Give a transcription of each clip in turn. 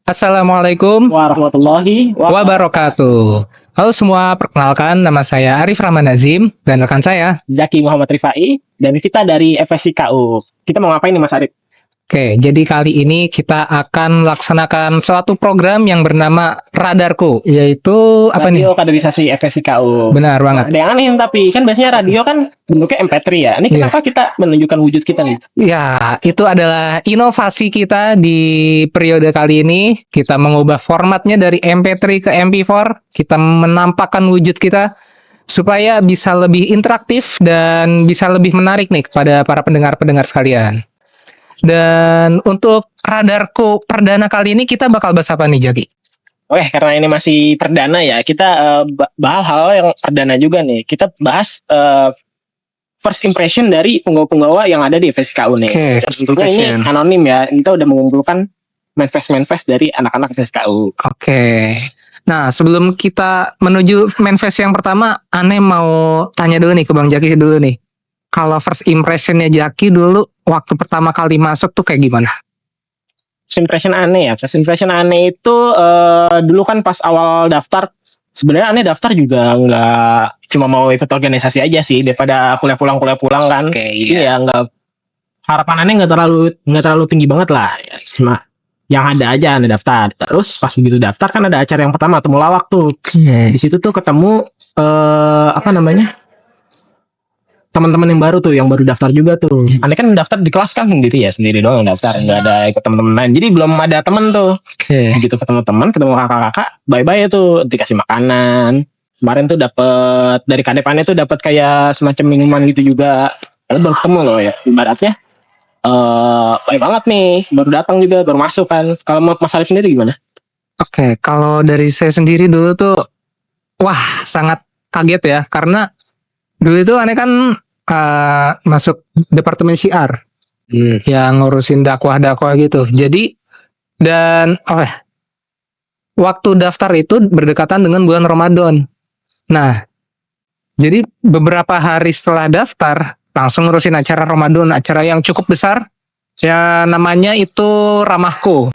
Assalamualaikum warahmatullahi wabarakatuh. Halo semua, perkenalkan nama saya Arif Rahman Nazim dan rekan saya. Zaki Muhammad Rifai dan kita dari FSIKU. Kita mau ngapain nih Mas Arif? Oke, jadi kali ini kita akan melaksanakan suatu program yang bernama Radarku, yaitu apa nih? Radio kaderisasi FSIKU. Benar banget. Ada yang aneh tapi kan biasanya radio kan bentuknya MP3 ya. Ini kenapa kita menunjukkan wujud kita nih? Ya, itu adalah inovasi kita di periode kali ini. Kita mengubah formatnya dari MP3 ke MP4. Kita menampakkan wujud kita supaya bisa lebih interaktif dan bisa lebih menarik nih kepada para pendengar-pendengar sekalian. Dan untuk Radarku perdana kali ini kita bakal bahas apa nih, Jaki? Oke, karena ini masih perdana ya, kita bahas hal yang perdana juga nih. Kita bahas first impression dari penggawa-penggawa yang ada di FSIKU nih. Oke, tentunya ini anonim ya. Kita udah mengumpulkan manifest dari anak-anak FSIKU. Oke. Nah, sebelum kita menuju manifest yang pertama, Ane mau tanya dulu nih ke Bang Jaki dulu nih. Kalau first impressionnya Jaki dulu waktu pertama kali masuk tuh kayak gimana? First impression aneh ya. First impression aneh itu dulu kan pas awal daftar, sebenarnya aneh daftar juga nggak cuma mau ikut organisasi aja sih, daripada kuliah pulang kan. Iya, nggak, harapan aneh nggak terlalu tinggi banget lah. Cuma yang ada aja aneh daftar. Terus pas begitu daftar kan ada acara yang pertama temu lawak tuh. Di situ tuh ketemu teman-teman yang baru tuh, yang baru daftar juga tuh. Aneh kan daftar di kelas kan sendiri doang yang daftar, nggak ada ikut teman-teman lain. Jadi belum ada teman tuh. Begitu ketemu teman, ketemu kakak-kakak, bye-bye tuh, dikasih makanan. Kemarin tuh dapat dari kadepannya tuh dapat kayak semacam minuman gitu juga. Lalu baru ketemu loh ya, ibaratnya baik banget nih, baru datang juga, baru masuk kan. Kalau Mas Arif sendiri gimana? Oke, kalau dari saya sendiri dulu tuh, wah sangat kaget ya, karena dulu itu Ane kan masuk departemen syiar yang ngurusin dakwah-dakwah gitu. Jadi dan waktu daftar itu berdekatan dengan bulan Ramadan. Nah, jadi beberapa hari setelah daftar langsung ngurusin acara Ramadan, acara yang cukup besar. Ya namanya itu Ramahku.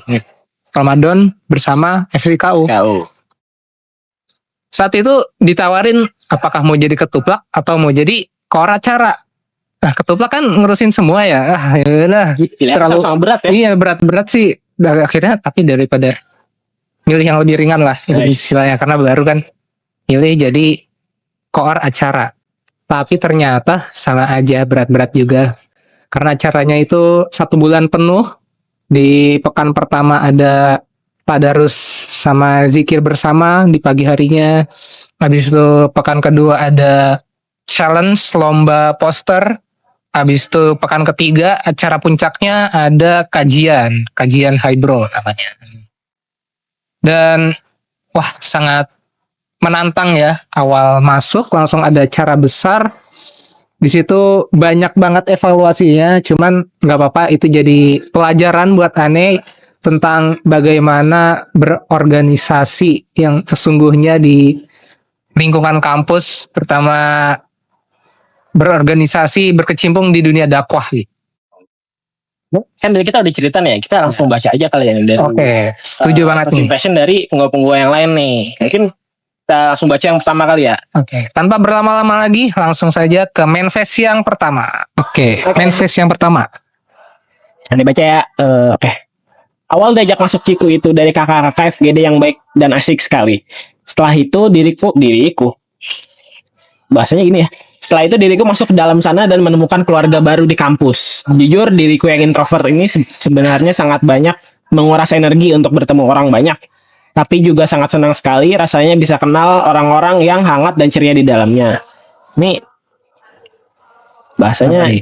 Ramadan bersama FSIKU. Saat itu ditawarin apakah mau jadi ketuplak atau mau jadi koor acara. Nah, ketuplak kan ngurusin semua ya. Yaudahlah, terlalu sama berat ya. Iya, berat sih. Dan akhirnya tapi daripada milih yang lebih ringan lah istilahnya, karena baru kan milih jadi koor acara. Tapi ternyata sama aja, berat-berat juga. Karena acaranya itu 1 bulan penuh. Di pekan pertama ada tadarus sama zikir bersama di pagi harinya. Habis itu pekan kedua ada challenge lomba poster. Habis itu pekan ketiga acara puncaknya ada kajian highbrow namanya. Dan wah sangat menantang ya. Awal masuk langsung ada acara besar. Di situ banyak banget evaluasinya, cuman nggak apa-apa, itu jadi pelajaran buat Ane tentang bagaimana berorganisasi yang sesungguhnya di lingkungan kampus, terutama berorganisasi, berkecimpung di dunia dakwah. Kan dari kita udah cerita nih, kita langsung baca aja kali ya. Oke, setuju banget nih. Impression dari penggawa-penggawa yang lain nih. Mungkin kita langsung baca yang pertama kali ya. Oke, tanpa berlama-lama lagi, langsung saja ke manifest yang pertama. Oke. Manifest yang pertama. Nanti baca ya. Awal diajak masuk Ciku itu dari kakak-kakak FGD yang baik dan asik sekali. Setelah itu diriku. Bahasanya gini ya. Setelah itu diriku masuk ke dalam sana dan menemukan keluarga baru di kampus. Jujur diriku yang introvert ini sebenarnya sangat banyak menguras energi untuk bertemu orang banyak. Tapi juga sangat senang sekali rasanya bisa kenal orang-orang yang hangat dan ceria di dalamnya. Ini bahasanya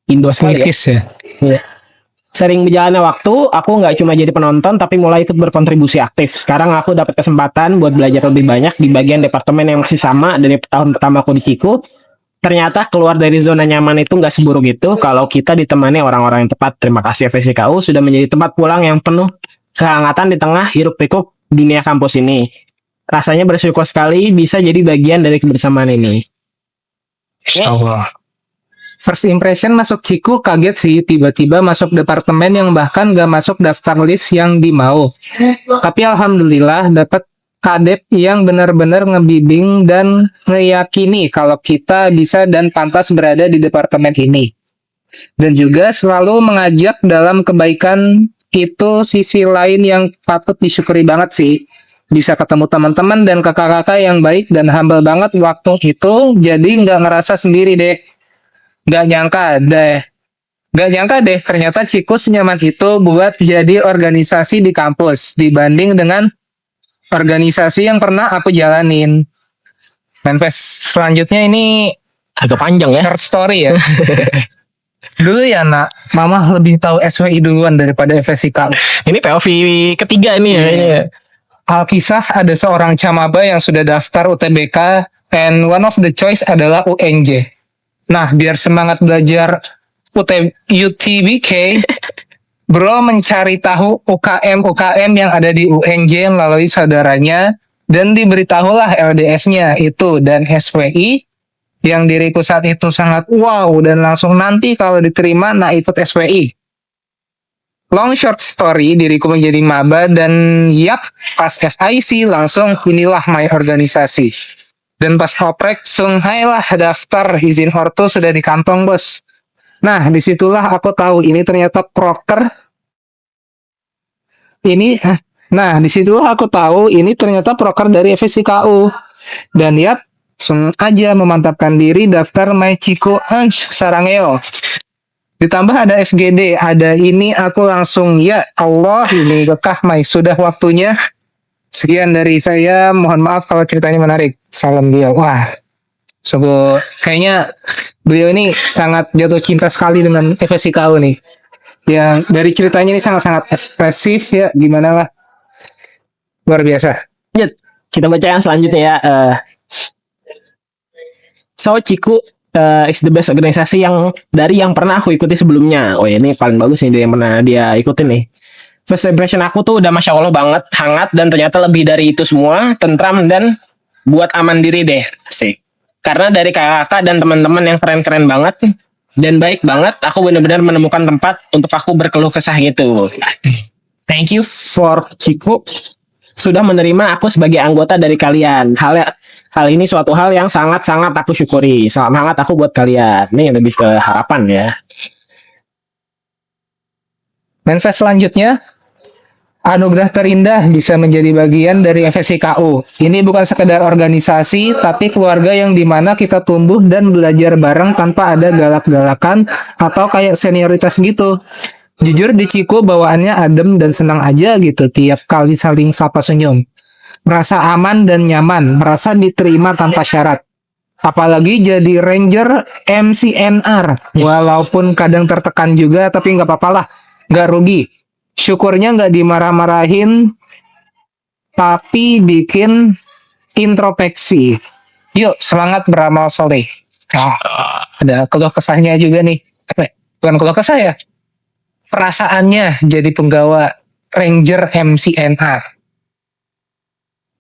Indo sekali ya. Sering berjalannya waktu, aku nggak cuma jadi penonton tapi mulai ikut berkontribusi aktif. Sekarang aku dapat kesempatan buat belajar lebih banyak di bagian departemen yang masih sama dari tahun pertama aku di Ciku. Ternyata keluar dari zona nyaman itu nggak seburuk itu kalau kita ditemani orang-orang yang tepat. Terima kasih FSIKU sudah menjadi tempat pulang yang penuh kehangatan di tengah hiruk-pikuk dunia kampus ini. Rasanya bersyukur sekali bisa jadi bagian dari kebersamaan ini. Insyaallah. First impression masuk Ciku kaget sih, tiba-tiba masuk departemen yang bahkan gak masuk daftar list yang dimau. Tapi alhamdulillah dapat kadep yang benar-benar ngebimbing dan ngeyakini kalau kita bisa dan pantas berada di departemen ini. Dan juga selalu mengajak dalam kebaikan, itu sisi lain yang patut disyukuri banget sih. Bisa ketemu teman-teman dan kakak-kakak yang baik dan humble banget waktu itu, jadi nggak ngerasa sendiri deh. Nggak nyangka deh ternyata Ciku senyaman itu buat jadi organisasi di kampus dibanding dengan organisasi yang pernah aku jalanin. Manifest selanjutnya ini Agak panjang ya. short story ya. Dulu ya nak, mama lebih tahu SWI duluan daripada FSIK. Ini POV ketiga nih ya. Ini. Alkisah ada seorang camaba yang sudah daftar UTBK and one of the choice adalah UNJ. Nah, biar semangat belajar UTBK, bro mencari tahu UKM yang ada di UNJ melalui saudaranya dan diberitahulah LDS-nya itu dan SWI yang diriku saat itu sangat wow dan langsung nanti kalau diterima nak ikut SWI. Long short story, diriku menjadi maba dan yap, pas FIC langsung inilah my organisasi. Dan pas oprek, sunghai lah daftar izin ortu sudah di kantong bos. Nah, disitulah aku tahu ini ternyata proker. Disitulah aku tahu ini ternyata proker dari FSIKU. Dan yap, langsung aja memantapkan diri daftar my Ciku Anj Sarangeo. Ditambah ada FGD, ada ini aku langsung ya Allah ini bekah my sudah waktunya. Sekian dari saya, mohon maaf kalau ceritanya menarik. Salam beliau. Wah, kayaknya beliau ini sangat jatuh cinta sekali dengan FSIKU nih. Yang dari ceritanya ini sangat-sangat ekspresif ya, gimana lah. Luar biasa. Lanjut, kita baca yang selanjutnya ya. So Ciku is the best organisasi yang dari yang pernah aku ikuti sebelumnya. Oh ya, ini paling bagus nih dari yang pernah dia ikutin nih. First impression aku tuh udah Masya Allah banget, hangat, dan ternyata lebih dari itu semua, tentram dan buat aman diri deh. Asik. Karena dari kakak dan teman-teman yang keren-keren banget dan baik banget, aku benar-benar menemukan tempat untuk aku berkeluh kesah gitu. Thank you for Ciku sudah menerima aku sebagai anggota dari kalian. Hal ini suatu hal yang sangat-sangat aku syukuri. Salam hangat aku buat kalian. Ini lebih ke harapan ya. Manifest selanjutnya, anugerah terindah bisa menjadi bagian dari FSIKU. Ini bukan sekedar organisasi, tapi keluarga yang dimana kita tumbuh dan belajar bareng tanpa ada galak-galakan atau kayak senioritas gitu. Jujur di Ciku bawaannya adem dan senang aja gitu tiap kali saling sapa senyum. Merasa aman dan nyaman, merasa diterima tanpa syarat. Apalagi jadi Ranger MCNR. Walaupun kadang tertekan juga, tapi nggak apa-apa lah. Nggak rugi. Syukurnya nggak dimarah-marahin, tapi bikin introspeksi. Yuk, semangat beramal soleh. Ada keluh kesahnya juga nih. Bukan keluh kesah ya. Perasaannya jadi penggawa Ranger MCNR.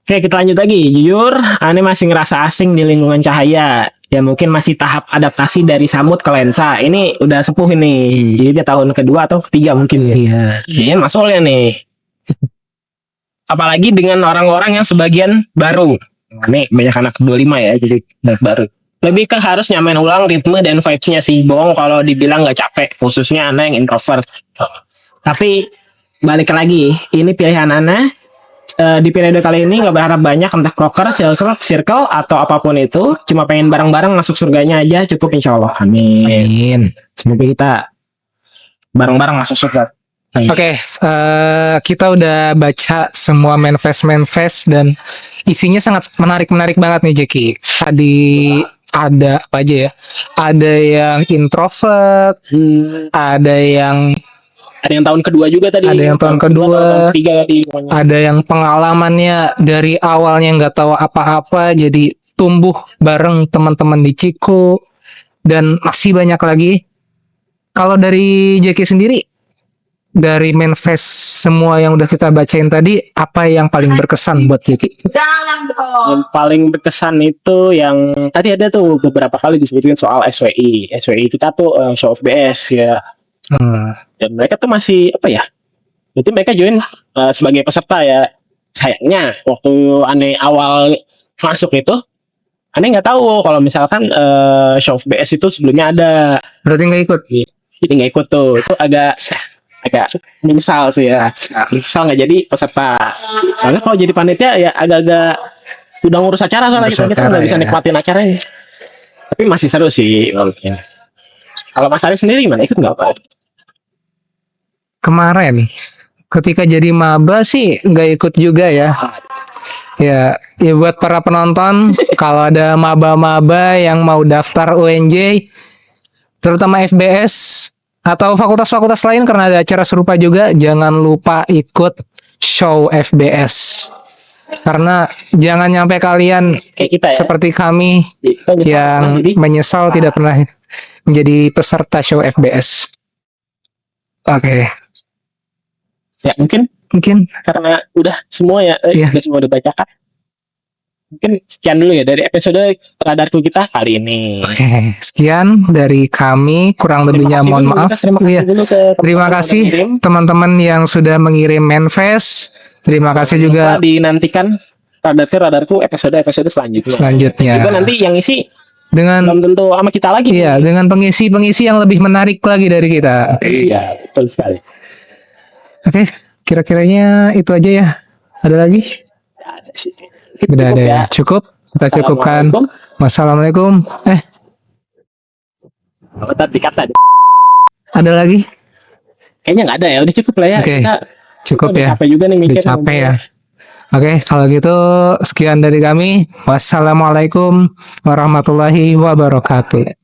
Oke, kita lanjut lagi. Jujur, Ane masih ngerasa asing di lingkungan cahaya. Ya mungkin masih tahap adaptasi dari samut ke lensa. Ini udah sepuh ini. Jadi dia tahun kedua atau ketiga mungkin ya. Iya. Iya, masuknya nih. Apalagi dengan orang-orang yang sebagian baru. Nih, banyak anak 25 ya, jadi baru. Lebih ke harus nyamain ulang ritme dan vibes-nya sih. Bohong kalau dibilang nggak capek. Khususnya Ana yang introvert. Tapi, balik lagi. Ini pilihan Ana. Di periode kali ini nggak berharap banyak entah proker, circle atau apapun itu, cuma pengen bareng-bareng masuk surganya aja cukup insya Allah. Amin. Semoga kita bareng-bareng masuk surga. Oke, kita udah baca semua manifest dan isinya sangat menarik banget nih Jeki. Tadi ada apa aja ya? Ada yang introvert, ada yang tahun kedua juga tadi. Ada yang tahun kedua. Tahun ketiga tadi. Ada yang pengalamannya dari awalnya nggak tahu apa-apa, jadi tumbuh bareng teman-teman di Ciku, dan masih banyak lagi. Kalau dari Jeki sendiri, dari manifest semua yang udah kita bacain tadi, apa yang paling berkesan buat Kiki? Yang paling berkesan itu yang tadi ada tuh beberapa kali disebutin soal SWI. SWI kita tuh show FBS ya. Dan mereka tuh masih apa ya? Berarti mereka join sebagai peserta ya. Sayangnya waktu aneh awal masuk itu, aneh nggak tahu kalau misalkan show FBS itu sebelumnya ada. Berarti nggak ikut? Jadi nggak ikut tuh. Itu agak menyesal sih ya. Menyesal nggak jadi peserta. Soalnya kalau jadi panitia ya agak-agak udah ngurus acara soalnya Ngurus kita acara, nggak bisa ya. nikmatin acaranya. Tapi masih seru sih. Kalau Mas Arif sendiri gimana? Ikut nggak Pak? Kemarin, ketika jadi maba sih nggak ikut juga ya. Ya buat para penonton, kalau ada maba-maba yang mau daftar UNJ, terutama FBS atau fakultas-fakultas lain karena ada acara serupa juga, jangan lupa ikut show FBS. Karena jangan nyampe kalian Kayak kita ya. seperti kami Kita nyesal yang jadi menyesal tidak pernah menjadi peserta show FBS. Oke, ya mungkin karena udah semua ya, Iya. udah semua dibacakan. Mungkin sekian dulu ya dari episode Radarku kita kali ini. Oke, sekian dari kami. Kurang lebihnya mohon maaf. Iya. Terima kasih teman-teman yang sudah mengirim manifest. Terima kasih juga dinantikan Radarku episode selanjutnya. Juga nanti yang isi dengan belum tentu sama kita lagi. iya dengan pengisi yang lebih menarik lagi dari kita. Iya, betul sekali. Oke, kira-kiranya itu aja ya. Ada lagi? Ada sih. Udah ada ya. Cukup. Kita cukupkan. Wassalamualaikum. Tadi kata Ada lagi? kayaknya nggak ada ya. Udah cukup lah ya. Oke. Kita Cukup udah ya. capek juga nih mikir. Udah capek ya. Oke, kalau gitu sekian dari kami. Wassalamualaikum warahmatullahi wabarakatuh.